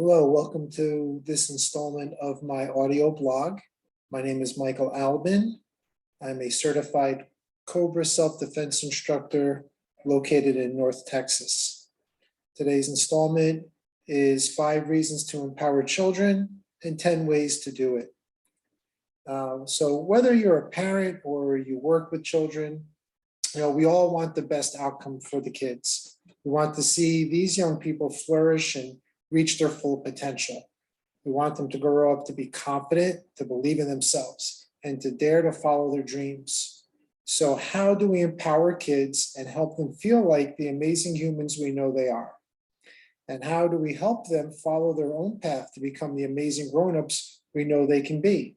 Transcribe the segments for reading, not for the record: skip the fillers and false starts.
Hello, welcome to this installment of my audio blog. My name is Michael Albin. I'm a certified Cobra self-defense instructor located in North Texas. Today's installment is 5 reasons to empower children and 10 ways to do it. So whether you're a parent or you work with children, we all want the best outcome for the kids. We want to see these young people flourish and reach their full potential. We want them to grow up to be confident, to believe in themselves, and to dare to follow their dreams. So how do we empower kids and help them feel like the amazing humans we know they are? And how do we help them follow their own path to become the amazing grown-ups we know they can be?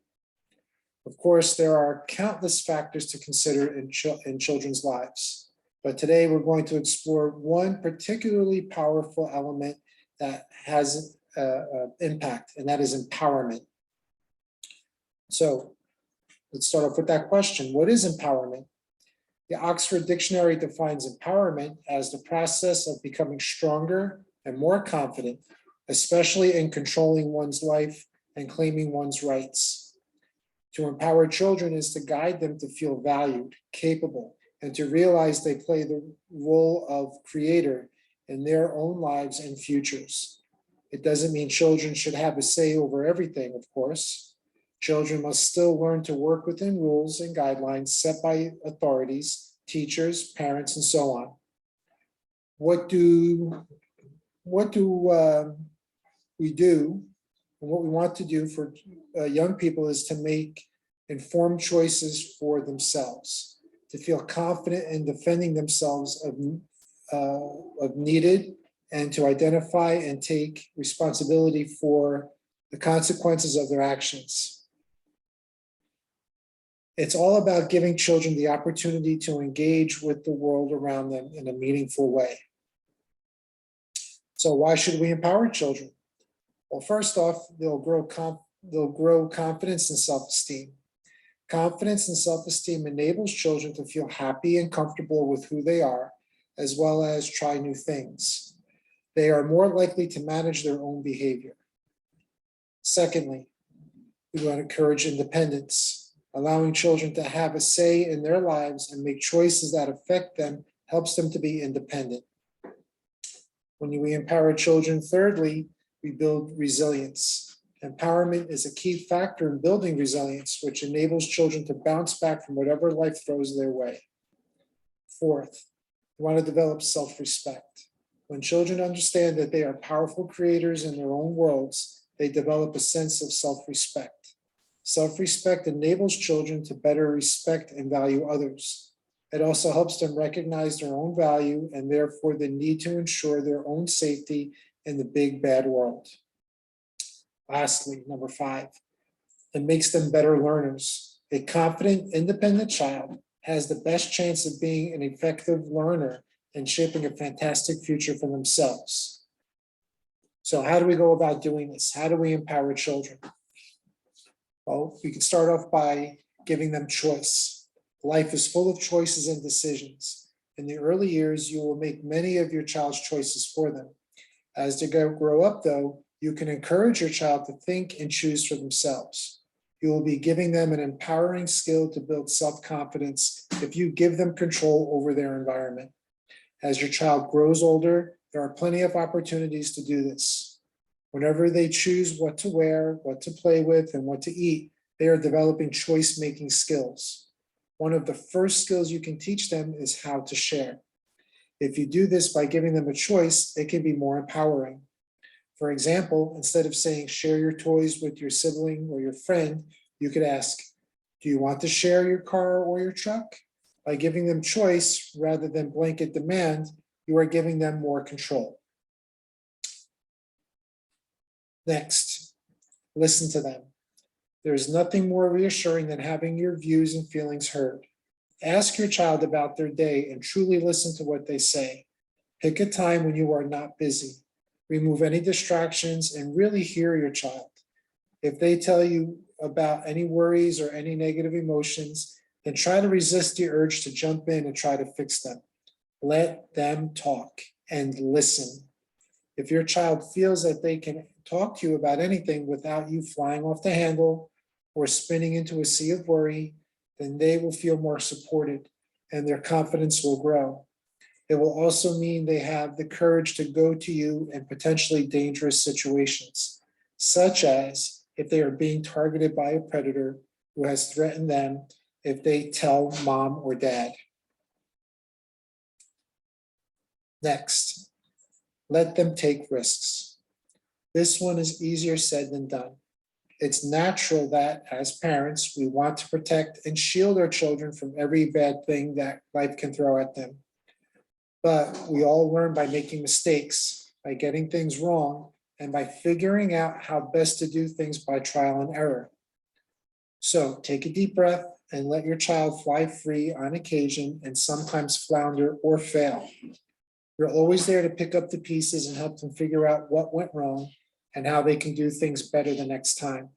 Of course, there are countless factors to consider in children's lives, but today we're going to explore one particularly powerful element that has impact, and that is empowerment. So let's start off with that question. What is empowerment? The Oxford Dictionary defines empowerment as the process of becoming stronger and more confident, especially in controlling one's life and claiming one's rights. To empower children is to guide them to feel valued, capable, and to realize they play the role of creator in their own lives and futures. It doesn't mean children should have a say over everything, of course. Children must still learn to work within rules and guidelines set by authorities, teachers, parents, and so on. What do we do? And what we want to do for young people is to make informed choices for themselves, to feel confident in defending themselves of needed, and to identify and take responsibility for the consequences of their actions. It's all about giving children the opportunity to engage with the world around them in a meaningful way. So why should we empower children? Well, first off, they'll grow confidence and self-esteem. Confidence and self-esteem enables children to feel happy and comfortable with who they are, as well as try new things. They are more likely to manage their own behavior. Secondly, we want to encourage independence. Allowing children to have a say in their lives and make choices that affect them helps them to be independent. When we empower children, thirdly, we build resilience. Empowerment is a key factor in building resilience, which enables children to bounce back from whatever life throws their way. Fourth, we want to develop self-respect. When children understand that they are powerful creators in their own worlds, they develop a sense of self-respect. Self-respect enables children to better respect and value others. It also helps them recognize their own value and therefore the need to ensure their own safety in the big bad world. Lastly, number 5, it makes them better learners. A confident, independent child has the best chance of being an effective learner and shaping a fantastic future for themselves. So how do we go about doing this? How do we empower children? Well, we can start off by giving them choice. Life is full of choices and decisions. In the early years, you will make many of your child's choices for them. As they grow up, though, you can encourage your child to think and choose for themselves. You will be giving them an empowering skill to build self-confidence if you give them control over their environment. As your child grows older, there are plenty of opportunities to do this. Whenever they choose what to wear, what to play with, and what to eat, they are developing choice-making skills. One of the first skills you can teach them is how to share. If you do this by giving them a choice, it can be more empowering. For example, instead of saying share your toys with your sibling or your friend, you could ask, do you want to share your car or your truck? By giving them choice rather than blanket demand, you are giving them more control. Next, listen to them. There is nothing more reassuring than having your views and feelings heard. Ask your child about their day and truly listen to what they say. Pick a time when you are not busy. Remove any distractions and really hear your child. If they tell you about any worries or any negative emotions, then try to resist the urge to jump in and try to fix them. Let them talk and listen. If your child feels that they can talk to you about anything without you flying off the handle or spinning into a sea of worry, then they will feel more supported and their confidence will grow. It will also mean they have the courage to go to you in potentially dangerous situations, such as if they are being targeted by a predator who has threatened them if they tell mom or dad. Next, let them take risks. This one is easier said than done. It's natural that as parents, we want to protect and shield our children from every bad thing that life can throw at them. But we all learn by making mistakes, by getting things wrong, and by figuring out how best to do things by trial and error. So take a deep breath and let your child fly free on occasion and sometimes flounder or fail. You're always there to pick up the pieces and help them figure out what went wrong and how they can do things better the next time.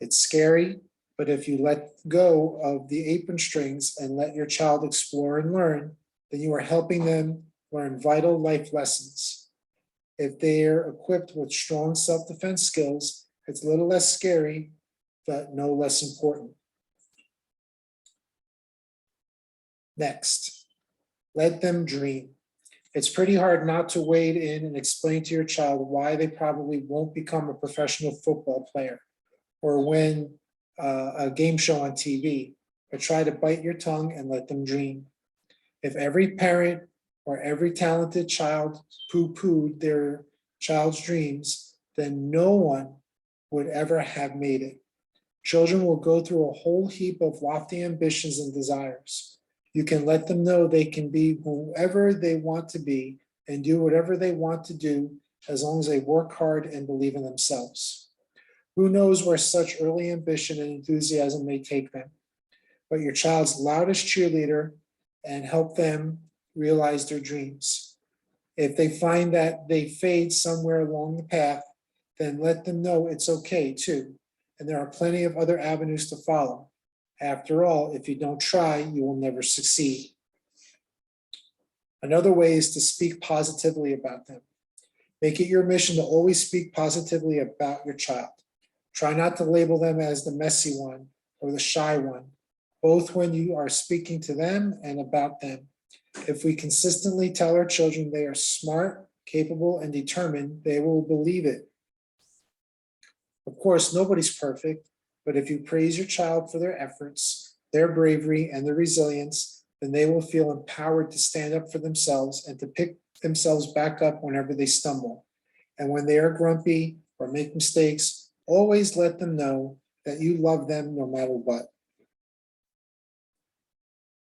It's scary, but if you let go of the apron strings and let your child explore and learn, then you are helping them learn vital life lessons. If they are equipped with strong self-defense skills, it's a little less scary, but no less important. Next, let them dream. It's pretty hard not to wade in and explain to your child why they probably won't become a professional football player or win a game show on TV, but try to bite your tongue and let them dream. If every parent or every talented child poo-pooed their child's dreams, then no one would ever have made it. Children will go through a whole heap of lofty ambitions and desires. You can let them know they can be whoever they want to be and do whatever they want to do as long as they work hard and believe in themselves. Who knows where such early ambition and enthusiasm may take them? But your child's loudest cheerleader and help them realize their dreams. If they find that they fade somewhere along the path, then let them know it's okay too. And there are plenty of other avenues to follow. After all, if you don't try, you will never succeed. Another way is to speak positively about them. Make it your mission to always speak positively about your child. Try not to label them as the messy one or the shy one, both when you are speaking to them and about them. If we consistently tell our children they are smart, capable, and determined, they will believe it. Of course, nobody's perfect, but if you praise your child for their efforts, their bravery, and their resilience, then they will feel empowered to stand up for themselves and to pick themselves back up whenever they stumble. And when they are grumpy or make mistakes, always let them know that you love them no matter what.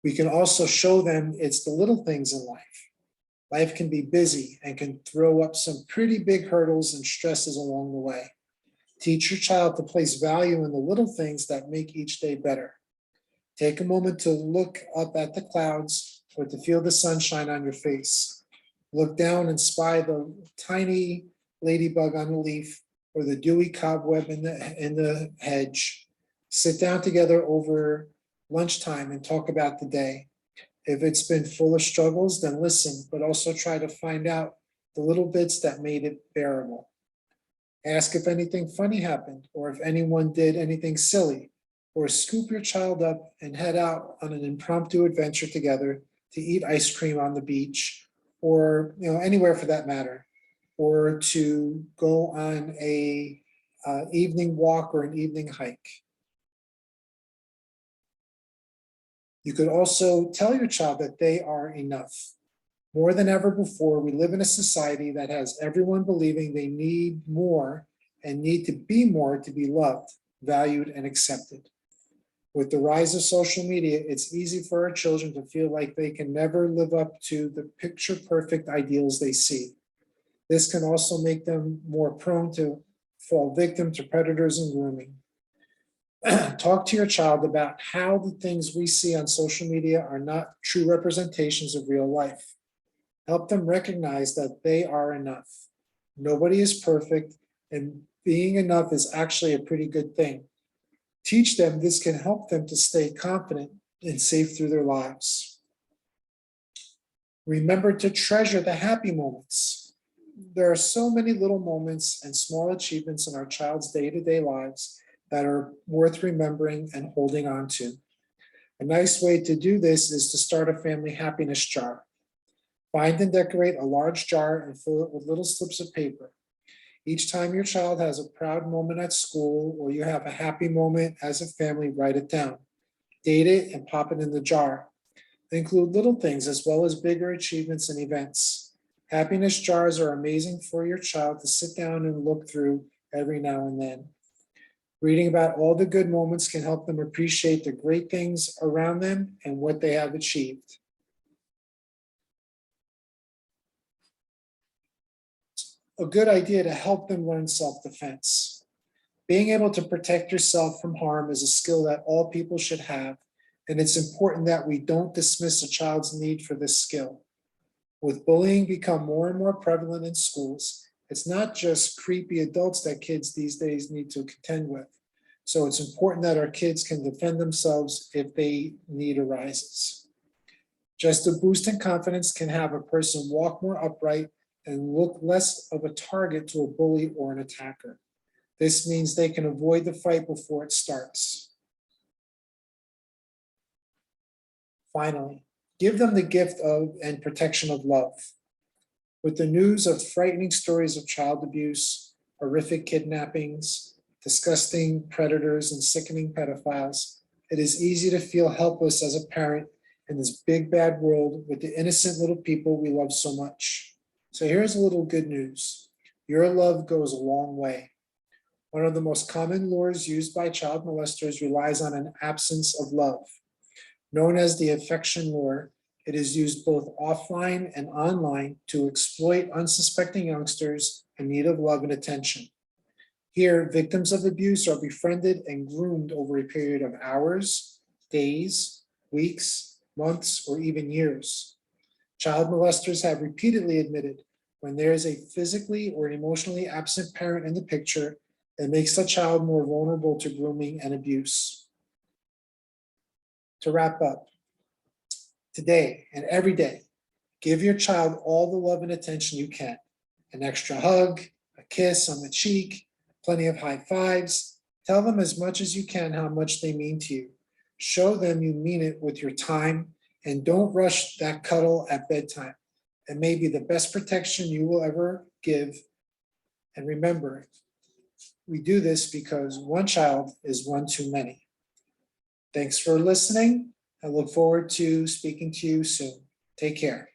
We can also show them it's the little things in life. Life can be busy and can throw up some pretty big hurdles and stresses along the way. Teach your child to place value in the little things that make each day better. Take a moment to look up at the clouds or to feel the sunshine on your face. Look down and spy the tiny ladybug on the leaf or the dewy cobweb in the hedge. Sit down together over lunchtime and talk about the day. If it's been full of struggles, then listen, but also try to find out the little bits that made it bearable. Ask if anything funny happened or if anyone did anything silly, or scoop your child up and head out on an impromptu adventure together to eat ice cream on the beach or anywhere for that matter, or to go on a evening walk or an evening hike. You could also tell your child that they are enough. More than ever before, we live in a society that has everyone believing they need more and need to be more to be loved, valued, and accepted. With the rise of social media, it's easy for our children to feel like they can never live up to the picture-perfect ideals they see. This can also make them more prone to fall victim to predators and grooming. Talk to your child about how the things we see on social media are not true representations of real life. Help them recognize that they are enough. Nobody is perfect, and being enough is actually a pretty good thing. Teach them this can help them to stay confident and safe through their lives. Remember to treasure the happy moments. There are so many little moments and small achievements in our child's day-to-day lives that are worth remembering and holding on to. A nice way to do this is to start a family happiness jar. Find and decorate a large jar and fill it with little slips of paper. Each time your child has a proud moment at school or you have a happy moment as a family, write it down. Date it and pop it in the jar. Include little things as well as bigger achievements and events. Happiness jars are amazing for your child to sit down and look through every now and then. Reading about all the good moments can help them appreciate the great things around them and what they have achieved. A good idea to help them learn self-defense. Being able to protect yourself from harm is a skill that all people should have, and it's important that we don't dismiss a child's need for this skill. With bullying become more and more prevalent in schools, it's not just creepy adults that kids these days need to contend with. So it's important that our kids can defend themselves if the need arises. Just a boost in confidence can have a person walk more upright and look less of a target to a bully or an attacker. This means they can avoid the fight before it starts. Finally, give them the gift of and protection of love. With the news of frightening stories of child abuse, horrific kidnappings, disgusting predators, and sickening pedophiles, it is easy to feel helpless as a parent in this big bad world with the innocent little people we love so much. So here's a little good news. Your love goes a long way. One of the most common lures used by child molesters relies on an absence of love. Known as the affection lure, it is used both offline and online to exploit unsuspecting youngsters in need of love and attention. Here, victims of abuse are befriended and groomed over a period of hours, days, weeks, months, or even years. Child molesters have repeatedly admitted when there is a physically or emotionally absent parent in the picture, it makes the child more vulnerable to grooming and abuse. To wrap up, today and every day, give your child all the love and attention you can. An extra hug, a kiss on the cheek, plenty of high fives. Tell them as much as you can how much they mean to you. Show them you mean it with your time, and don't rush that cuddle at bedtime. It may be the best protection you will ever give. And remember, we do this because one child is one too many. Thanks for listening. I look forward to speaking to you soon. Take care.